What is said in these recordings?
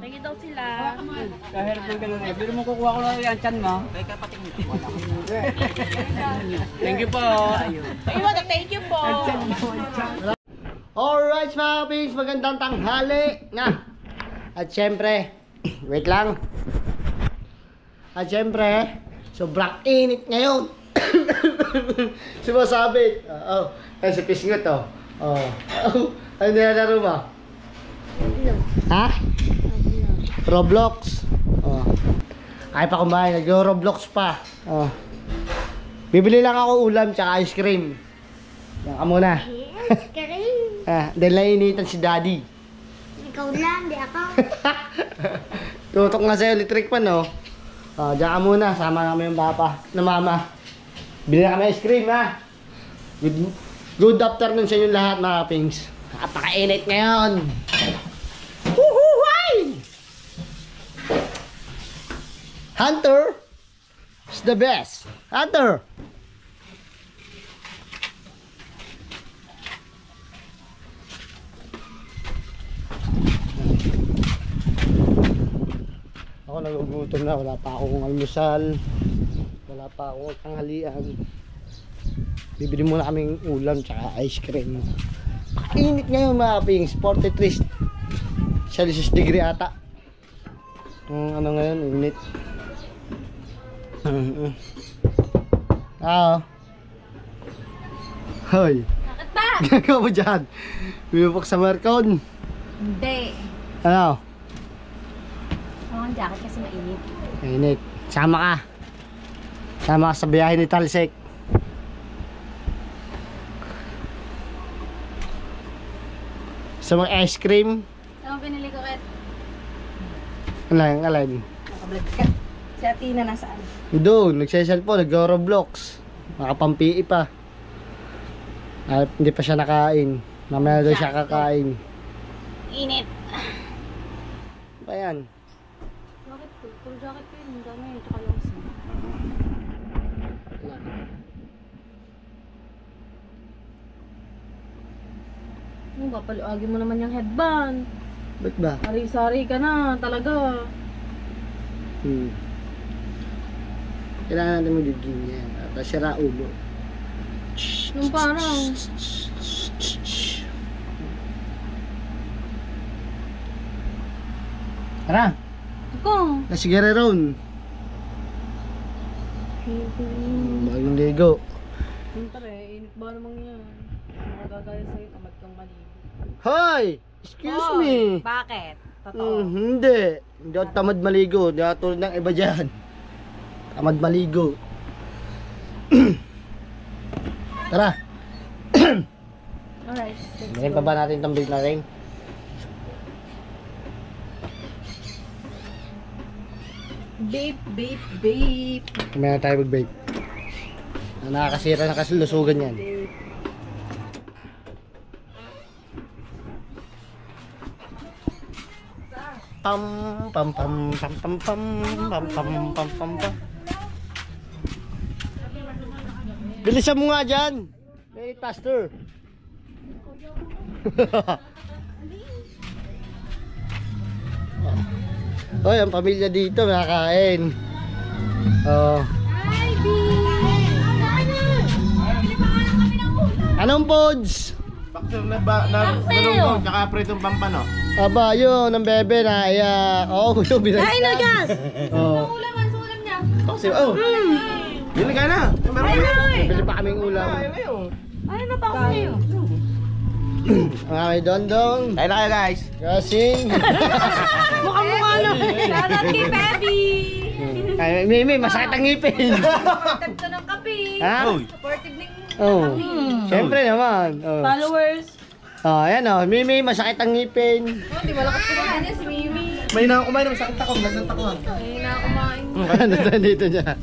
Tingin daw sila. Kahit ng ganun eh. Pero mo kukuha ko na yung chan mo. Kaya kapatingin ko. Thank you po. Thank you po. Alright mga kapings, magandang tanghali na. At syempre, wait lang. At syempre, sobrang init ngayon. Sumasabit. Ay, si Pisngot to. Ano nilalaro mo? Ha? Roblox. Ay pa kumain, nag-Roblox pa. Bibili lang ako ulam tsaka ice cream. Yan ka muna. Ice cream. Dahil nainitan si Daddy. Ikaw lang, di ako. Tutok na sa'yo, electric pan, no? Diyan ka muna, sama namin yung papa na mama. Bili na kami ice cream, ha? Good afternoon sa inyo lahat, mga kapings. Napaka-init ngayon. Woohoo! Hunter is the best. Hunter! Ako nagugutom na, wala pa akong almusal, wala pa akong tanghalian. Bibili muna kaming ulam tsaka ice cream. Init ngayon mga kapings, 43 Celsius degree ata. Ano ngayon, init. Hoy. Bakit ba? Gagawa mo dyan? Bibupok sa Marcon. Hindi. Ano? Ang jacket kasi mainit. Init. Sama ka. Sama ka sa biyahe ni Talsek. Sa mga ice cream. Ano pinili ko kahit Alin? nakablog ka? Si Atina nasaan? Doon, nagsiselfon, nag-Roblox. Nakapampi pa. Hindi pa siya nakain. Mamaya daw siya kakain. Init. Ba yan? Bakit po? Puro jacket ko yun. Ang dami. Tsaka yung ano ba? Paluagin mo naman yung headband. Ba't ba? Sari-sari ka na. Talaga. Kailangan natin magiging yan. At sira ulo. Nung parang. Tara! Iko. Kasi Guerreron. Bagong ligo. Siyempre, init ba namang yan? Nakagagaya sa'yo, tamad kang maligo. Hoy! Excuse me! Bakit? Totoo. Hindi. Hindi ako tamad maligo. Hindi ako tulad ng iba dyan. Tamad maligo. Tara! Alright. Meron pa ba natin itong big na ring? Babe, babe, babe. Meron tayo mag-vape. Nakakasira na kasi lusugan yan. Pam pam pam pam pam pam pam pam pam pam pam. Bilisan mo nga dyan. Wait, faster. Hoy, ang pamilya dito nakakain. Hi, B! Anong pods? Bakso na galunggong tsaka pritong pampano. Aba, yun, ang bebe na iyak. Yung binalik. Ay, nagas! Oo. Ulaman, sa ulam niya. Bakso, Bili ka na. Ay, ay! Bili pa kaming ulam. Ay, napako sa'yo. Ang aming dondong. Tayo na kayo guys. Kasing. Mukha na. Shoutout kay Peppy. Ay, Mimi, masakit ang ngipin. Supportive to ng kape. Ha? Supportive ng Siyempre naman. followers. Ayan Mimi, masakit ang ngipin. Di malakas kumain niya si Mimi. May na kumain ng sakit ako. Nagtakuhan. Ay, nakumain. Ano dito niya?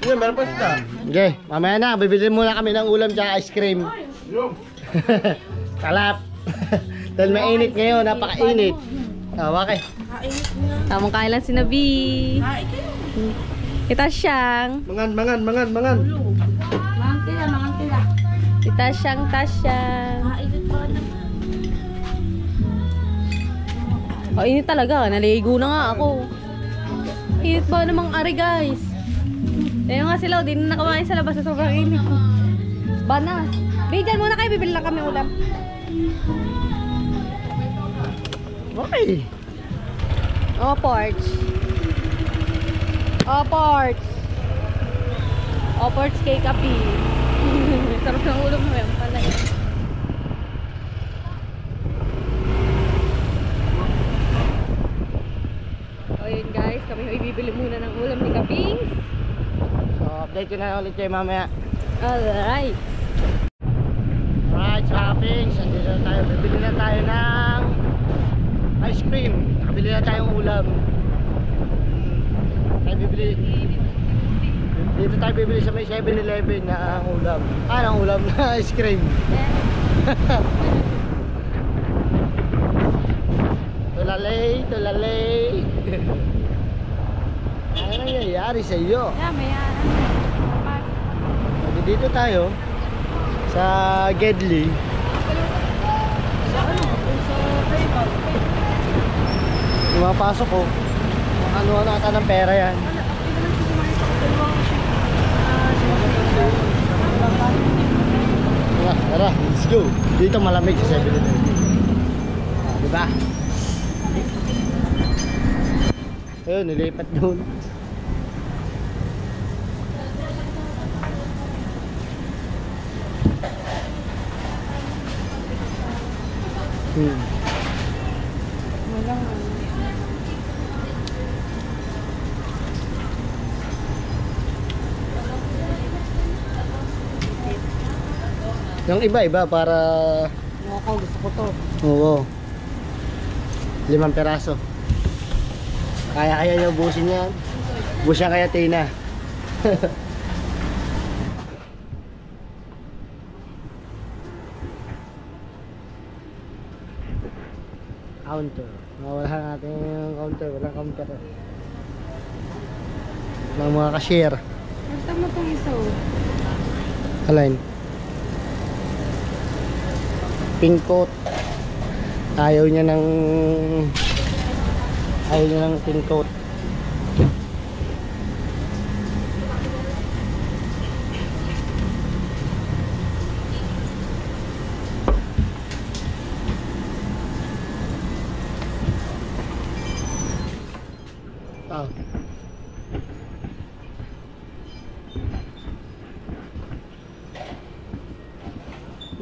Meron pa siya. Okay, mamaya na. Bibili muna kami ng ulam tsaka ice cream. Kalap. Dahil mainit ngayon, napakainit. Okay. Tamang kain lang si Nabi. Kita siyang. Mangan. Kita siyang tasyang. Oh, init talaga. Naligo na nga ako. Init ba namang ari, guys? Ayun nga sila, di na nakamain sa labas sa sobrang init. Banas. Bigyan muna kayo, bibili lang kami ulam. Okay. Oh, porch. Oh, porch. Oh, porch kay Kapi. Sarap ng ulam mo yan pala eh. Oh, yun guys, kami ibibili muna ng ulam ni Kapings. So, update ko na ulit kayo mamaya. Alright. Right, shopping. Sandito na tayo. Bibili na tayo ng ice cream. Nakabili na tayong ulam. Tayo bibili. Dito tayo bibili sa may 7-Eleven na ulam. Ng ulam na ice cream. Tulalay, tulalay. Ano nangyayari sa iyo? Dito tayo sa Gedli. Lumapasok ko. Ano ata ng pera yan. Tara, let's go. Dito malamig sa 7-Eleven. Diba? Ayun, nilipat doon. Yung iba-iba para Ako, gusto ko to. oo. 5 peraso. Kaya niyo ubusin yan. Ubus yan kaya Tina. Counter. Wala natin yung counter. Walang counter. Ng mga cashier. Basta mo itong isa. Alin? Pink coat. Ayaw niya ng pink coat. Ah.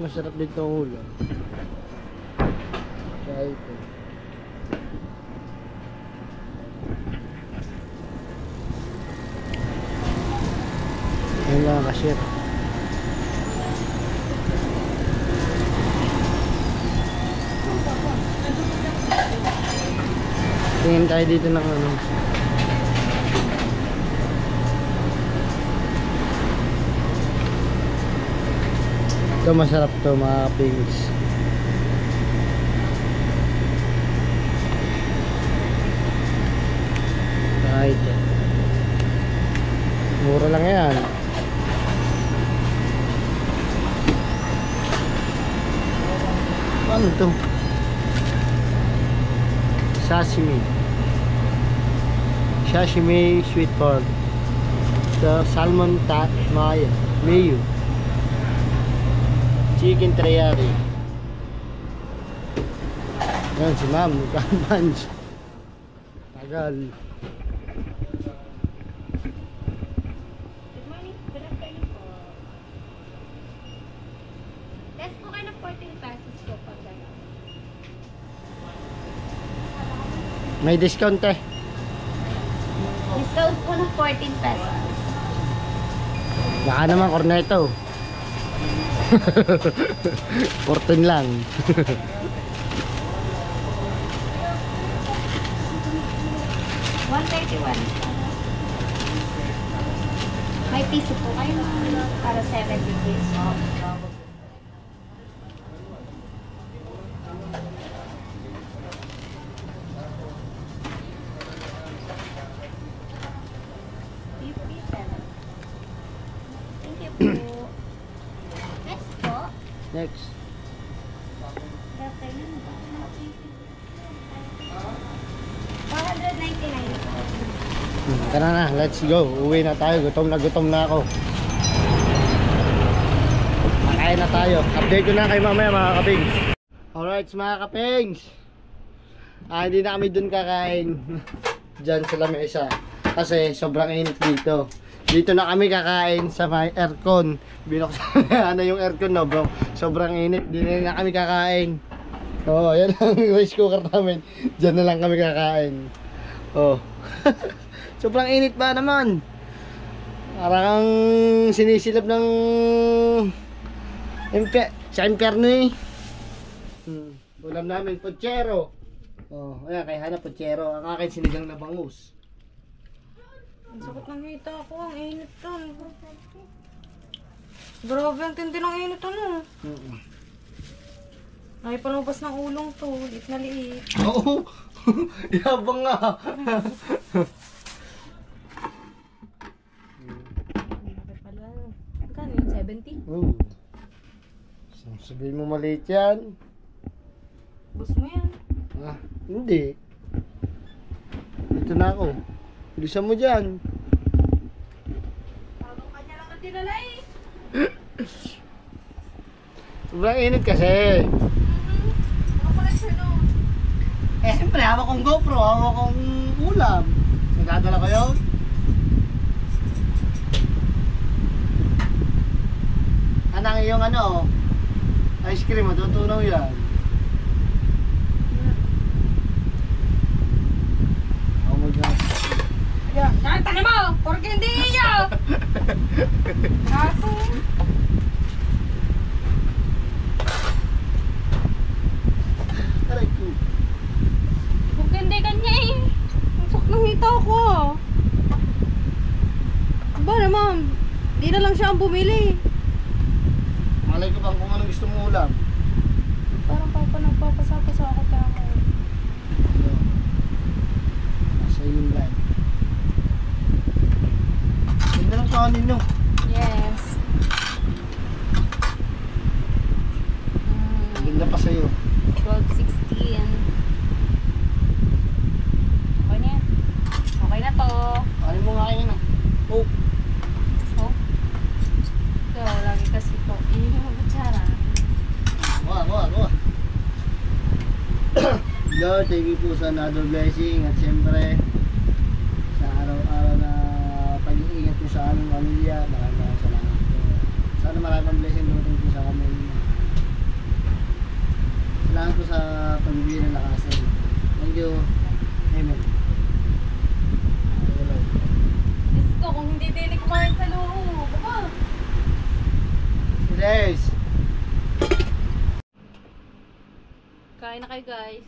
Masarap dito ang ulam. Kaya ito. Ayan lang ang cashier. Tingin tayo dito ng ano. Ito masarap to mga pings. Right. Mura lang yan. Ano to? Sashimi sweet corn. The salmon mayo. Chicken teriyaki. Yan si ma'am, nagka-lunch. Tagal. Good morning. Good afternoon po. Test po kayo ng 14 pesos po pag gano'n. May discount eh. Discount po ng 14 pesos. Baka naman corneto. 14 lang. 131. May piso po kayo para 70 pesos. Thank you po. Next po. Next. Good afternoon. 199. Tara na, let's go. Uwi na tayo. Gutom na ako. Kakain na tayo. Update ko na kay mamaya mga kapings. Alright mga kapings. Hindi na kami dun kakain. Diyan sa lamesa. Kasi sobrang init dito. Dito na kami kakain sa may aircon. Binuksan ano yung aircon, no bro. Sobrang init. Dito na kami kakain. Oh, yan ang rice cooker namin. Diyan na lang kami kakain. Oh. Sobrang init ba naman? Parang sinisilap ng sa impyerno eh. Ulam namin, putsero. Oh, ayan, kay Hana putsero. Ang akin sinigang na bangus. Ang sakit ng hita ko. Ang init to. Grabe, ang tindi ng init ano. Ay, panupas ng ulong to. Liit na liit. Oo. Yabang nga. Bakit pala? Magkano yun? 70? Oo. Sabihin mo maliit yan. Bus mo yan. Hindi. Dito na ako. Bilisan mo dyan. Parang kanya lang ang dinala eh. Sobrang init kasi. Ano pala siya no? Siyempre, hawak kong GoPro, hawak kong ulam. Nagdadala kayo? Anang iyong ice cream, matutunaw yan. Oh my God. Nakita mo! Porque hindi iyo! Kaso. Aray ko. Porque hindi kanya eh. Ang sakit ng hita ko. Ba naman, di na lang siya ang bumili. Malay ko bang kung anong gusto mo ulam? Parang nagpapasapasa ako tama. Nasa yung live. Ganda ng kanin nyo. Yes. Ganda pa sa'yo. 12.16. Okay na yan. Okay na to. Ano mo nga kayo na? Oh. Oh. So, lagi kasi to. Iyon yung kutsara. Kuha. Lord, thank you po sa another blessing at siyempre sa araw-araw na pag-iingat po sa aming pamilya. Maraming salamat po. Sana maraming blessing dumating po sa amin. Salamat po sa pagbibigay ng lakasan. Thank you. Amen. Diyos ko, kung hindi din kumain sa loob. Baka. Yes. Kain na kayo guys.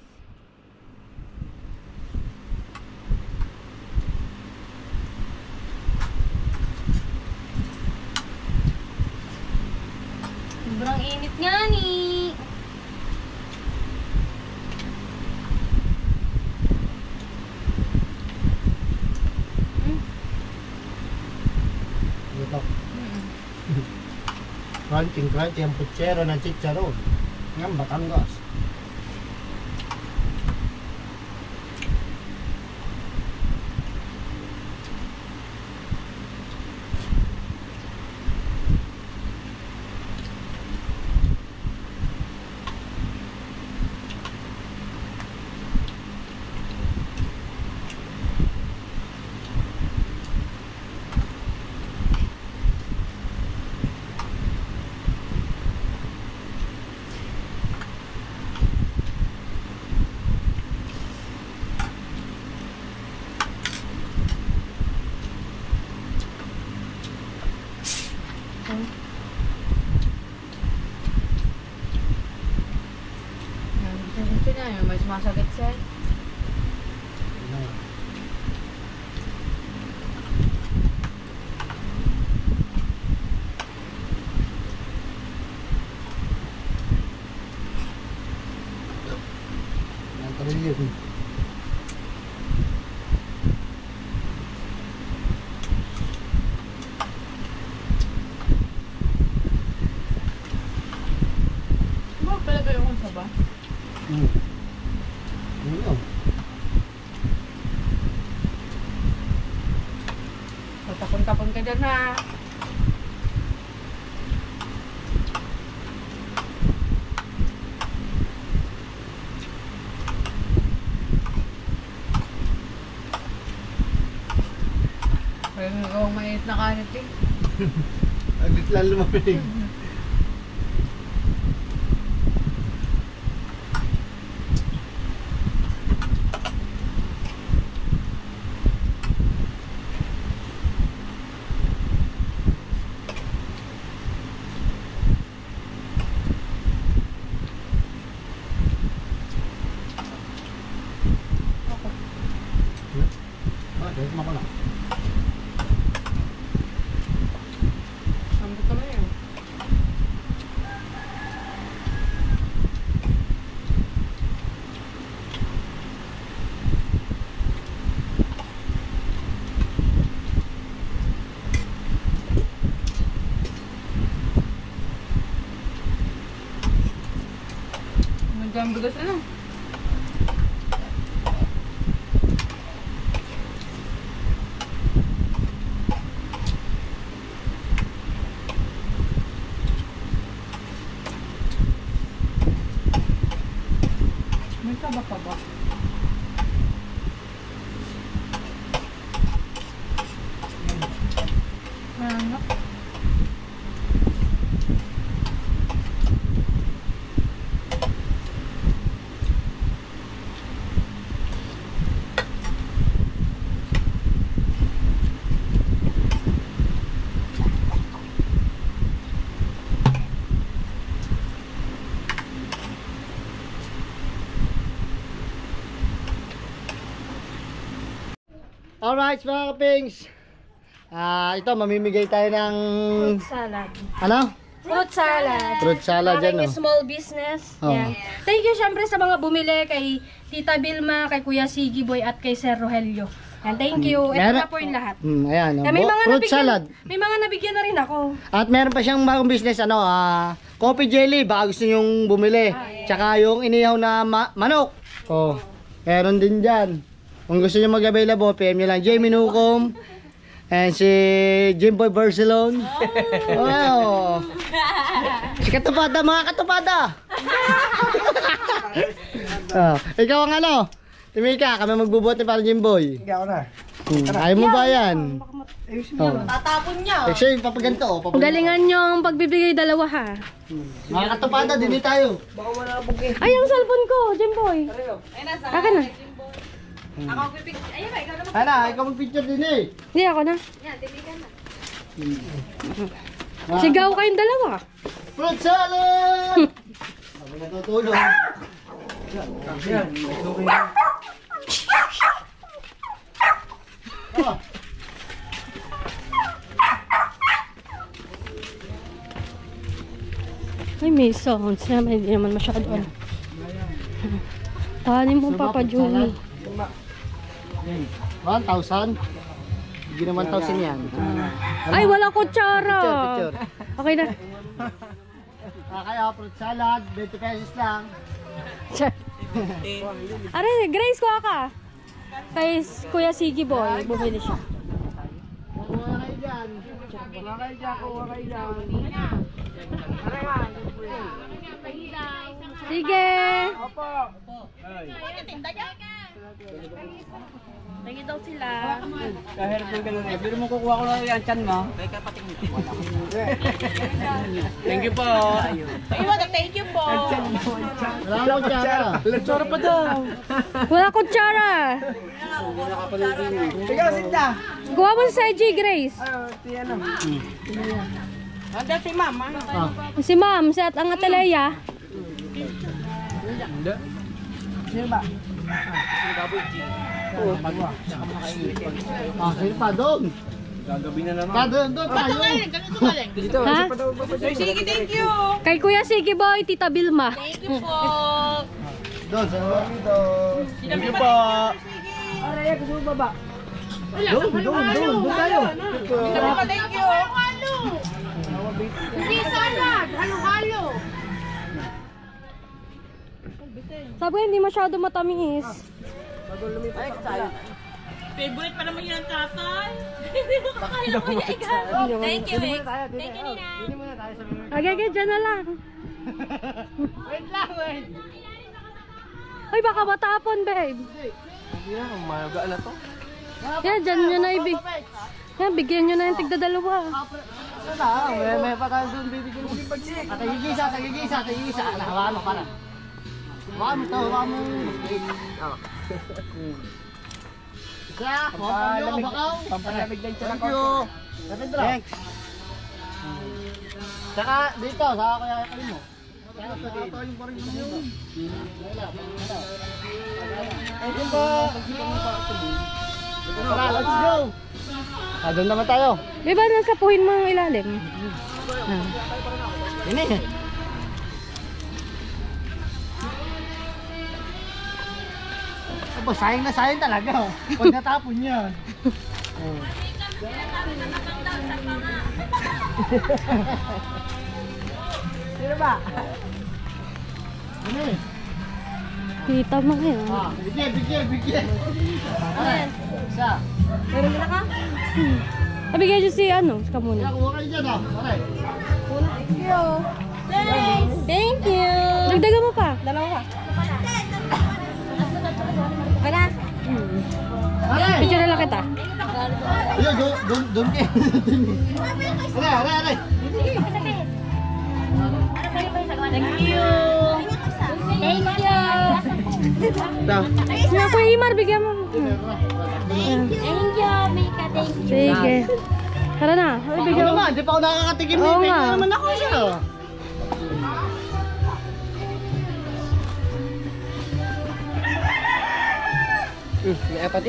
Sobrang init nga ni. Ito. Crunchy ang putsero ng chicharon. Ngayon, Batangas. Ito na yun, may sumasagit siya. Yun. Ba, pala kayo kung saba? Ano? ka dyan ha. Pwede mo kong mainit na kanit eh. Aglit lang lumamig. Sambot naman yun. Nandiyan bigas ano? May taba pa ba? Ano? Alright mga kapings. Ito mamimigay tayo ng Salad. ano? Fruit salad. Fruit salad Para yan, yung oh. small business. Oh. Yan. Thank you syempre sa mga bumili kay Tita Vilma, kay Kuya Siggy Boy at kay Sir Rogelio. Yan, thank you. Ito Meron- na po yung lahat. Ayan, oh. Yan, may mga Fruit nabigyan, salad. May mga nabigyan na rin ako. At meron pa siyang bagong business, coffee jelly, baka gusto nyong bumili. Tsaka yung inihaw na manok. Oh, meron din dyan. Kung gusto nyo mag-available, PM nyo lang Jamie Nucom and si Jimboy Barcelona. Wow. Si Katupada, mga Katupada. Ikaw ang ano? Timika, kami magbubuti para Jimboy. Hindi ako na. Ayaw mo ba yan? Tatapon niya. Kasi papaganto. Galingan nyo ang pagbibigay dalawa ha. Mga Katupada, dini tayo. Ay, ang cellphone ko, Jimboy. Aka na. Ana, ikaw mag-picture din eh. Hindi ako na. Sigaw kayong dalawa. Fruit salad! Sabi natutulog. Ah. Ay, may sounds naman. Hindi naman masyado ano. Kanin mo, Papa Jumi. 1,000? Hindi naman 1,000 yan. Ay, wala kutsara. Picture. Okay na. Kaya fruit salad, 20 pesos lang. Aray, Grace, kuha ka. Kay Kuya Siggy Boy, bumili siya. Kuha kayo dyan. Kuha kayo dyan, kuha kayo dyan. Sige. Tingin daw sila. Kahirap ng ganun eh. Pero mo kukuha ko lang yung chan mo. Kaya kapating mo. Thank you po. Thank you po. Wala ko tsara. Lagsara pa daw. Wala kutsara. Ikaw, Sinta. Gawa mo sa G, Grace. Ano? Handa si mama. Si Ma'am, si at ang Atalaya. Hindi. Sino ba? Sino pa doon? Gagabi na naman. Doon tayo. Dito. Ha? Sige, thank you. Kay Kuya Siggy Boy, Tita Vilma. Doon, sa lugar dito. Thank you po. Doon tayo. Thank you. Hindi salad, halo-halo. Sabi ko, hindi masyado matamis. Favorite pa naman yan, tatay. Thank you, Vic. Thank you, Nina. Dito muna tayo sa mga... Okay, dyan na lang. Wait lang, wait. Ay, baka matapon, babe. Hindi na, umaga na to. Yan, dyan nyo na ibig. Yan, bigyan nyo na yung tigdadalawa. Ano na, may pa tayo doon bibigyan mo. Tagigisa. Nahawakan mo para. Hawakan mo to, hawakan mo. Isa, Pampalamig. bakaw. Pampalamig din siya ng Thank you. Thanks. Tsaka dito, sa kaya kayo mo. Tatayong pa rin mo yun. Ayun ba? Tara, let's go. Doon naman tayo. Di ba nasapuhin mo ang ilalim? Ini. Aba, sayang na sayang talaga. Pag natapon yan. Sino ba? Ini. Kita mo kayo. Bigyan. Ayan. Isa. Meron nila ka? Bigyan nyo si ano, si Kamuna. Kuha kayo dyan, oh. Pare. Thank you. Dagdagan mo pa. Dalawa pa. Wala. Pare. Picture na lang kita. Ayun, doon kayo. Aray. Thank you. Thank you. Nga, Kuya Imar, bigyan mo. Thank you, Mika. Thank you. Sige. Tara na. Ay, Ako bigyan mo. naman, di pa ako nakakatikim Oo eh. May nga. naman ako siya.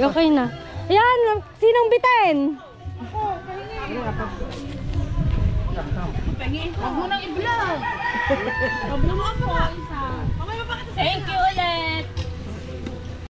Okay na. Ayan, sinong bitin? Huwag mo nang i-vlog. Huwag mo ako. Thank you ulit.